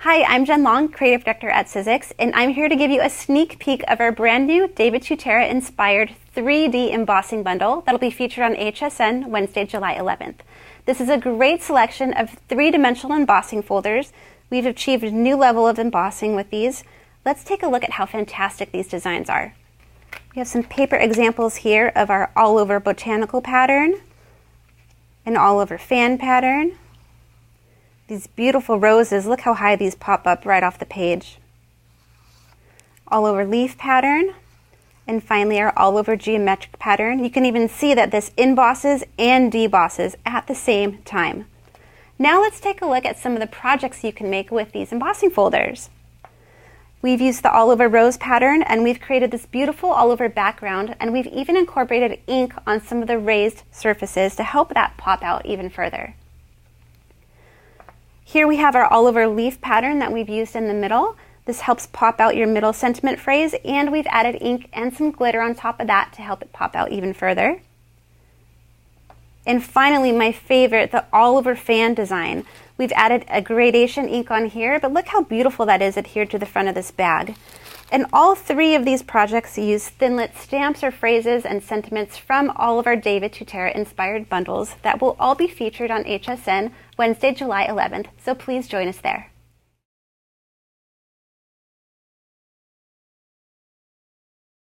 Hi, I'm Jen Long, Creative Director at Sizzix, and I'm here to give you a sneak peek of our brand new David Tutera inspired 3D embossing bundle that'll be featured on HSN Wednesday, July 11th. This is a great selection of three-dimensional embossing folders. We've achieved a new level of embossing with these. Let's take a look at how fantastic these designs are. We have some paper examples here of our all-over botanical pattern, an all-over fan pattern. These beautiful roses, look how high these pop up right off the page. All-over leaf pattern, and finally our all-over geometric pattern. You can even see that this embosses and debosses at the same time. Now let's take a look at some of the projects you can make with these embossing folders. We've used the all-over rose pattern, and we've created this beautiful all-over background, and we've even incorporated ink on some of the raised surfaces to help that pop out even further. Here we have our all-over leaf pattern that we've used in the middle. This helps pop out your middle sentiment phrase, and we've added ink and some glitter on top of that to help it pop out even further. And finally, my favorite, the all-over fan design. We've added a gradation ink on here, but look how beautiful that is adhered to the front of this bag. And all three of these projects use Thinlit stamps or phrases and sentiments from all of our David Tutera inspired bundles that will all be featured on HSN Wednesday, July 11th, so please join us there.